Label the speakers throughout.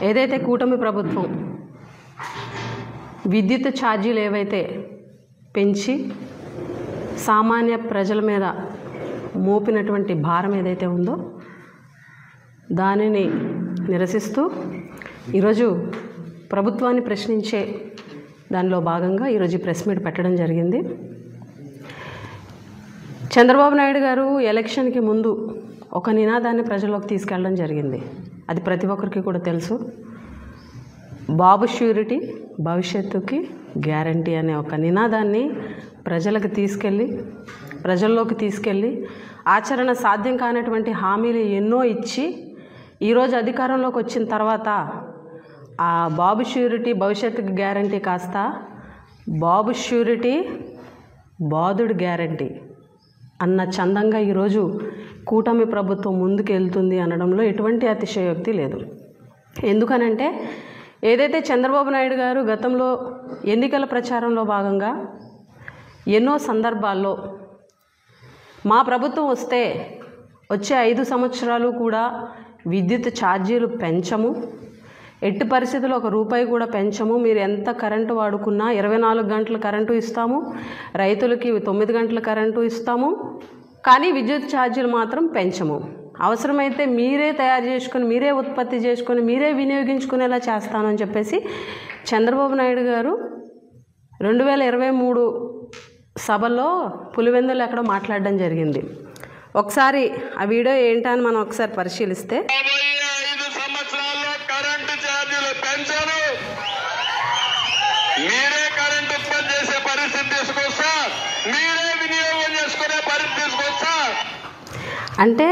Speaker 1: ఏదైతే కూటమి ప్రభుత్వం విద్యుత్ ఛార్జీలు ఏవైతే పెంచి సామాన్య ప్రజల మీద మోపినటువంటి భారం ఏదైతే ఉందో దానిని నిరసిస్తూ ఈరోజు ప్రభుత్వాన్ని ప్రశ్నించే దానిలో భాగంగా ఈరోజు ప్రెస్ మీట్ పెట్టడం జరిగింది. చంద్రబాబు నాయుడు గారు ఎలక్షన్కి ముందు ఒక నినాదాన్ని ప్రజల్లోకి తీసుకెళ్ళడం జరిగింది. అది ప్రతి ఒక్కరికి కూడా తెలుసు. బాబు ష్యూరిటీ భవిష్యత్తుకి గ్యారంటీ అనే ఒక నినాదాన్ని ప్రజల్లోకి తీసుకెళ్ళి ఆచరణ సాధ్యం కానటువంటి హామీలు ఎన్నో ఇచ్చి ఈరోజు అధికారంలోకి వచ్చిన తర్వాత ఆ బాబు ష్యూరిటీ భవిష్యత్తుకి గ్యారంటీ కాస్త బాబు ష్యూరిటీ బాదుడు గ్యారంటీ అన్న చందంగా ఈరోజు కూటమి ప్రభుత్వం ముందుకు వెళ్తుంది అనడంలో ఎటువంటి అతిశయోక్తి లేదు. ఎందుకనంటే ఏదైతే చంద్రబాబు నాయుడు గారు గతంలో ఎన్నికల ప్రచారంలో భాగంగా ఎన్నో సందర్భాల్లో మా ప్రభుత్వం వస్తే వచ్చే 5 సంవత్సరాలు కూడా విద్యుత్ ఛార్జీలు పెంచము, ఎట్టి పరిస్థితుల్లో ₹1 కూడా పెంచము, మీరు ఎంత కరెంటు వాడుకున్నా 24 గంటలు కరెంటు ఇస్తాము, రైతులకి 9 గంటల కరెంటు ఇస్తాము, కానీ విద్యుత్ ఛార్జీలు మాత్రం పెంచము, అవసరమైతే మీరే తయారు చేసుకొని మీరే ఉత్పత్తి చేసుకొని మీరే వినియోగించుకునేలా చేస్తానని చెప్పేసి చంద్రబాబు నాయుడు గారు 2023 సభలో పులివెందులు ఎక్కడో మాట్లాడడం జరిగింది. ఒకసారి ఆ వీడియో ఏంటని మనం ఒకసారి పరిశీలిస్తే,
Speaker 2: 5 సంవత్సరాల్లో కరెంటు ఛార్జీలు పెంచారు, మీరే కరెంటు ఉత్పత్తి చేసే పరిస్థితి తీసుకొస్తా, మీరే వినియోగం చేసుకునే పరిస్థితి తీసుకొస్తా.
Speaker 1: అంటే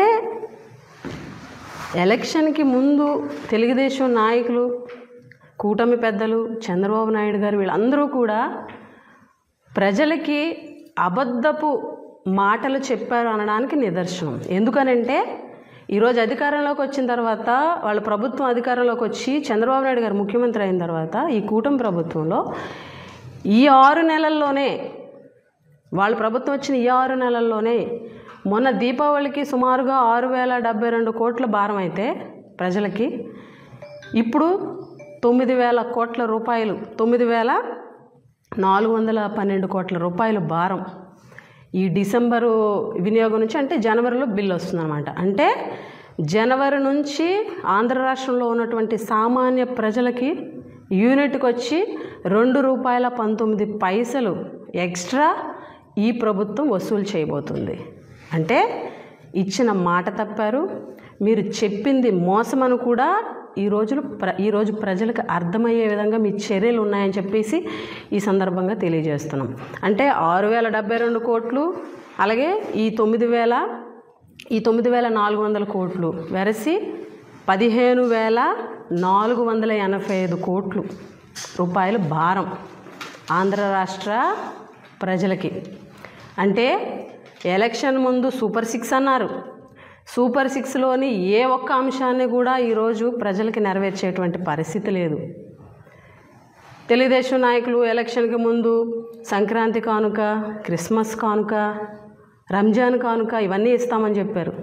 Speaker 1: ఎలక్షన్కి ముందు తెలుగుదేశం నాయకులు, కూటమి పెద్దలు, చంద్రబాబు నాయుడు గారు వీళ్ళందరూ కూడా ప్రజలకి అబద్ధపు మాటలు చెప్పారు అనడానికి నిదర్శనం. ఎందుకనంటే ఈరోజు అధికారంలోకి వచ్చిన తర్వాత వాళ్ళ ప్రభుత్వం అధికారంలోకి వచ్చి చంద్రబాబు నాయుడు గారు ముఖ్యమంత్రి అయిన తర్వాత ఈ కూటమి ప్రభుత్వంలో ఈ 6 నెలల్లోనే వాళ్ళ ప్రభుత్వం వచ్చిన ఈ 6 నెలల్లోనే మొన్న దీపావళికి సుమారుగా 6,072 కోట్ల భారం అయితే ప్రజలకి ఇప్పుడు 9,000 కోట్ల రూపాయలు 9,412 కోట్ల రూపాయలు భారం ఈ డిసెంబరు వినియోగం నుంచి, అంటే జనవరిలో బిల్లు వస్తుందన్నమాట. అంటే జనవరి నుంచి ఆంధ్ర రాష్ట్రంలో ఉన్నటువంటి సామాన్య ప్రజలకి యూనిట్కి వచ్చి ₹2.19 ఎక్స్ట్రా ఈ ప్రభుత్వం వసూలు చేయబోతుంది. అంటే ఇచ్చిన మాట తప్పారు, మీరు చెప్పింది మోసమని కూడా ఈరోజు ప్రజలకు అర్థమయ్యే విధంగా మీ చర్యలు ఉన్నాయని చెప్పేసి ఈ సందర్భంగా తెలియజేస్తున్నాం. అంటే 6,072 కోట్లు, అలాగే ఈ 9,400 కోట్లు వెరసి 15,485 కోట్లు రూపాయలు భారం ఆంధ్ర రాష్ట్ర ప్రజలకి. అంటే ఎలక్షన్ ముందు సూపర్ 6 అన్నారు, సూపర్ 6లోని ఏ ఒక్క అంశాన్ని కూడా ఈరోజు ప్రజలకి నెరవేర్చేటువంటి పరిస్థితి లేదు. తెలుగుదేశం నాయకులు ఎలక్షన్కి ముందు సంక్రాంతి కానుక, క్రిస్మస్ కానుక, రంజాన్ కానుక ఇవన్నీ ఇస్తామని చెప్పారు.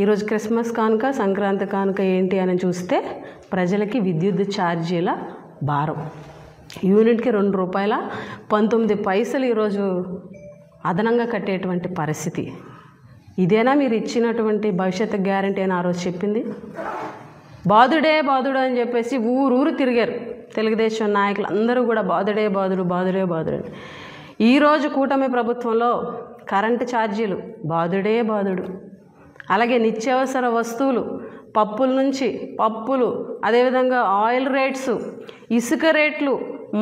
Speaker 1: ఈరోజు క్రిస్మస్ కానుక, సంక్రాంతి కానుక ఏంటి అని చూస్తే ప్రజలకి విద్యుత్ ఛార్జీల భారం యూనిట్కి ₹2.19 ఈరోజు అదనంగా కట్టేటువంటి పరిస్థితి. ఇదేనా మీరు ఇచ్చినటువంటి భవిష్యత్తు గ్యారంటీ అని ఆ రోజు చెప్పింది? బాదుడే బాదుడు అని చెప్పేసి ఊరూరు తిరిగారు తెలుగుదేశం నాయకులు అందరూ కూడా, బాదుడే బాదుడు బాదుడే బాదుడు. ఈరోజు కూటమి ప్రభుత్వంలో కరెంటు ఛార్జీలు బాదుడే బాదుడు, అలాగే నిత్యావసర వస్తువులు పప్పులు, అదేవిధంగా ఆయిల్ రేట్స్, ఇసుక రేట్లు,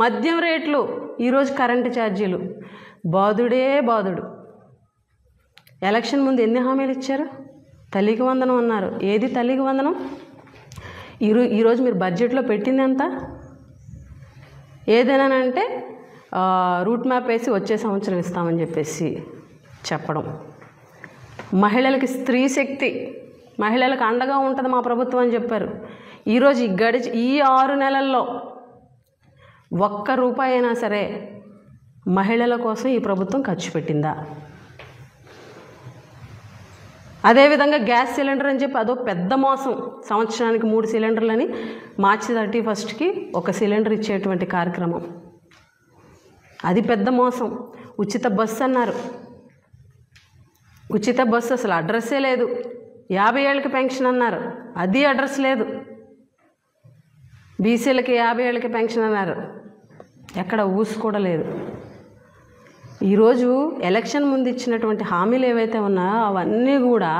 Speaker 1: మద్యం రేట్లు, ఈరోజు కరెంటు ఛార్జీలు బాదుడే బాదుడు. ఎలక్షన్ ముందు ఎన్ని హామీలు ఇచ్చారు? తల్లికి వందనం అన్నారు. ఏది తల్లికి వందనం? ఈరోజు మీరు బడ్జెట్లో పెట్టింది ఎంత? ఏదైనానంటే రూట్ మ్యాప్ వేసి వచ్చే సంవత్సరం ఇస్తామని చెప్పేసి చెప్పడం. మహిళలకి స్త్రీ శక్తి, మహిళలకు అండగా ఉంటుంది మా ప్రభుత్వం అని చెప్పారు. ఈరోజు ఈ 6 నెలల్లో ₹1 అయినా సరే మహిళల కోసం ఈ ప్రభుత్వం ఖర్చు పెట్టిందా? అదేవిధంగా గ్యాస్ సిలిండర్ అని చెప్పి అదో పెద్ద మోసం. సంవత్సరానికి 3 సిలిండర్లని మార్చి 31కి ఒక సిలిండర్ ఇచ్చేటువంటి కార్యక్రమం, అది పెద్ద మోసం. ఉచిత బస్సు అన్నారు, ఉచిత బస్సు అసలు అడ్రస్సే లేదు. 50 ఏళ్ళకి పెన్షన్ అన్నారు, అది అడ్రస్ లేదు. బీసీలకి 50 ఏళ్ళకి పెన్షన్ అన్నారు, ఎక్కడ ఊసు కూడా లేదు. ఈరోజు ఎలక్షన్ ముందు ఇచ్చినటువంటి హామీలు ఏవైతే ఉన్నాయో అవన్నీ కూడా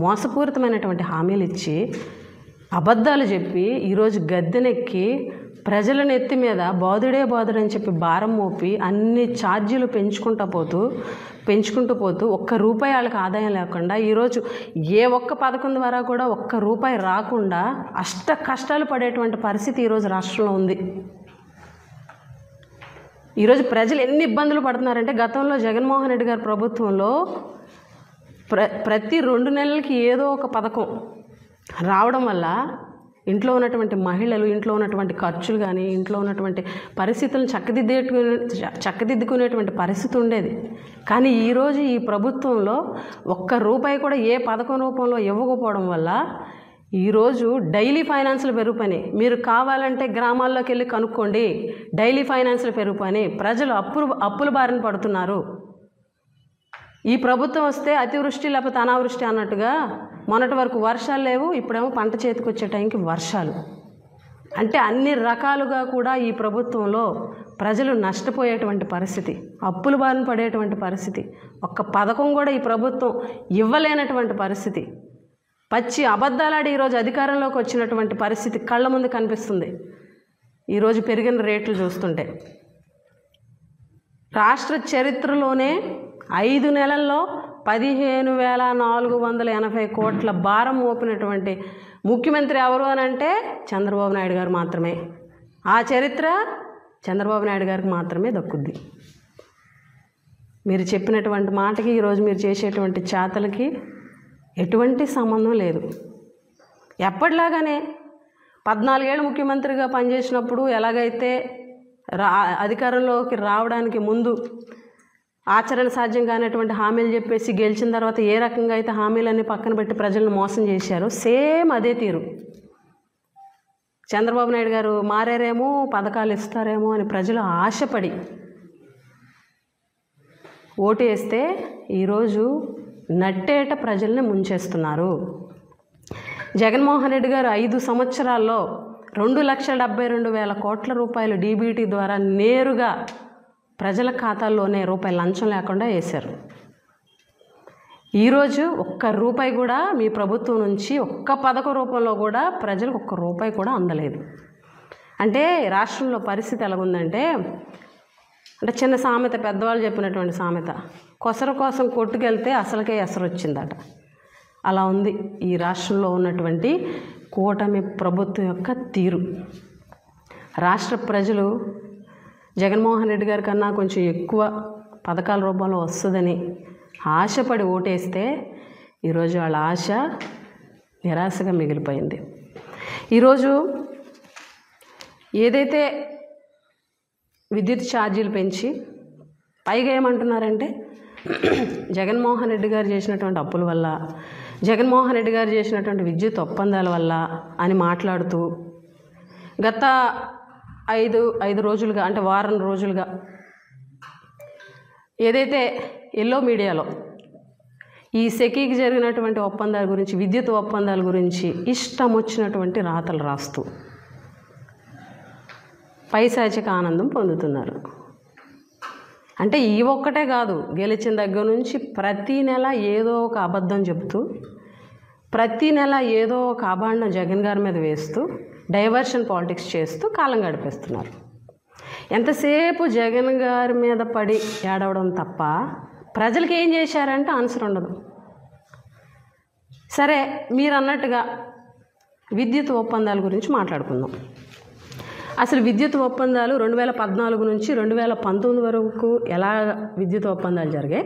Speaker 1: మోసపూరితమైనటువంటి హామీలు ఇచ్చి అబద్ధాలు చెప్పి ఈరోజు గద్దెనెక్కి ప్రజల నెత్తి మీద బాధుడే బాధుడని చెప్పి భారం మోపి అన్ని ఛార్జీలు పెంచుకుంటూ పోతూ ₹1 వాళ్ళకి ఆదాయం లేకుండా ఈరోజు ఏ ఒక్క పథకం ద్వారా కూడా ₹1 రాకుండా అష్ట కష్టాలు పడేటువంటి పరిస్థితి ఈరోజు రాష్ట్రంలో ఉంది. ఈరోజు ప్రజలు ఎన్ని ఇబ్బందులు పడుతున్నారంటే, గతంలో జగన్మోహన్ రెడ్డి గారి ప్రభుత్వంలో ప్రతి 2 నెలలకి ఏదో ఒక పథకం రావడం వల్ల ఇంట్లో ఉన్నటువంటి మహిళలు, ఇంట్లో ఉన్నటువంటి ఖర్చులు కానీ, ఇంట్లో ఉన్నటువంటి పరిస్థితులను చక్కదిద్దుకునేటువంటి పరిస్థితి ఉండేది. కానీ ఈరోజు ఈ ప్రభుత్వంలో ₹1 కూడా ఏ పథకం రూపంలో ఇవ్వకపోవడం వల్ల ఈరోజు డైలీ ఫైనాన్స్లు పెరిగిపోయినాయి. మీరు కావాలంటే గ్రామాల్లోకి వెళ్ళి కనుక్కోండి, డైలీ ఫైనాన్స్లు పెరిగిపోయినాయి. ప్రజలు అప్పుల బారిన పడుతున్నారు. ఈ ప్రభుత్వం వస్తే అతివృష్టి లేకపోతే అనావృష్టి అన్నట్టుగా మొన్నటి వరకు వర్షాలు లేవు, ఇప్పుడేమో పంట చేతికి వచ్చే టైంకి వర్షాలు. అంటే అన్ని రకాలుగా కూడా ఈ ప్రభుత్వంలో ప్రజలు నష్టపోయేటువంటి పరిస్థితి, అప్పుల బారిన పడేటువంటి పరిస్థితి, ఒక్క పథకం కూడా ఈ ప్రభుత్వం ఇవ్వలేనటువంటి పరిస్థితి, పచ్చి అబద్ధాలాడి ఈరోజు అధికారంలోకి వచ్చినటువంటి పరిస్థితి కళ్ళ ముందు కనిపిస్తుంది. ఈరోజు పెరిగిన రేట్లు చూస్తుంటే రాష్ట్ర చరిత్రలోనే 5 నెలల్లో 15,480 కోట్ల భారం మోపినటువంటి ముఖ్యమంత్రి ఎవరు అని అంటే చంద్రబాబు నాయుడు గారు మాత్రమే. ఆ చరిత్ర చంద్రబాబు నాయుడు గారికి మాత్రమే దక్కుద్ది. మీరు చెప్పినటువంటి మాటకి ఈరోజు మీరు చేసేటువంటి చేతలకి ఎటువంటి సంబంధం లేదు. ఎప్పటిలాగానే 14 ఏళ్ళు ముఖ్యమంత్రిగా పనిచేసినప్పుడు ఎలాగైతే అధికారంలోకి రావడానికి ముందు ఆచరణ సాధ్యం కానటువంటి హామీలు చెప్పేసి గెలిచిన తర్వాత ఏ రకంగా అయితే హామీలన్నీ పక్కన పెట్టి ప్రజలను మోసం చేశారో సేమ్ అదే తీరు. చంద్రబాబు నాయుడు గారు మారారేమో, పథకాలు ఇస్తారేమో అని ప్రజలు ఆశపడి ఓటు వేస్తే ఈరోజు నట్టేట ప్రజల్ని ముంచేస్తున్నారు. జగన్మోహన్ రెడ్డి గారు 5 సంవత్సరాల్లో 2,72,000 కోట్ల రూపాయలు డీబీటీ ద్వారా నేరుగా ప్రజల ఖాతాల్లోనే రూపాయి లంచం లేకుండా వేశారు. ఈరోజు ₹1 కూడా మీ ప్రభుత్వం నుంచి ఒక్క పథకం రూపంలో కూడా ప్రజలకు ₹1 కూడా అందలేదు. అంటే రాష్ట్రంలో పరిస్థితి ఎలాగుందంటే, అంటే చిన్న సామెత, పెద్దవాళ్ళు చెప్పినటువంటి సామెత, కొసర కోసం కొట్టుకెళ్తే అసలుకే ఎసరు వచ్చిందట. అలా ఉంది ఈ రాష్ట్రంలో ఉన్నటువంటి కూటమి ప్రభుత్వం యొక్క తీరు. రాష్ట్ర ప్రజలు జగన్మోహన్ రెడ్డి గారి కన్నా కొంచెం ఎక్కువ పథకాల రూపంలో వస్తుందని ఆశపడి ఓటేస్తే ఈరోజు వాళ్ళ ఆశ నిరాశగా మిగిలిపోయింది. ఈరోజు ఏదైతే విద్యుత్ ఛార్జీలు పెంచి పైగా ఏమంటున్నారంటే జగన్మోహన్ రెడ్డి గారు చేసినటువంటి అప్పుల వల్ల, జగన్మోహన్ రెడ్డి గారు చేసినటువంటి విద్యుత్ ఒప్పందాల వల్ల అని మాట్లాడుతూ గత 5 రోజులుగా, అంటే వారం రోజులుగా ఏదైతే ఎల్లో మీడియాలో ఈ సెకీకి జరిగినటువంటి ఒప్పందాల గురించి, విద్యుత్ ఒప్పందాల గురించి ఇష్టం వచ్చినటువంటి రాతలు రాస్తూ పైశాచిక ఆనందం పొందుతున్నారు. అంటే ఈ ఒక్కటే కాదు, గెలిచిన దగ్గర నుంచి ప్రతీ నెల ఏదో ఒక అబద్ధం చెబుతూ, ప్రతీ నెల ఏదో ఒక అభాండం జగన్ గారి మీద వేస్తూ, డైవర్షన్ పాలిటిక్స్ చేస్తూ కాలం గడిపేస్తున్నారు. ఎంతసేపు జగన్ గారి మీద పడి ఏడవడం తప్ప ప్రజలకి ఏం చేశారంటే ఆన్సర్ ఉండదు. సరే, మీరు అన్నట్టుగా విద్యుత్ ఒప్పందాల గురించి మాట్లాడుకుందాం. అసలు విద్యుత్ ఒప్పందాలు 2014 నుంచి 2019 వరకు ఎలా విద్యుత్ ఒప్పందాలు జరిగాయి,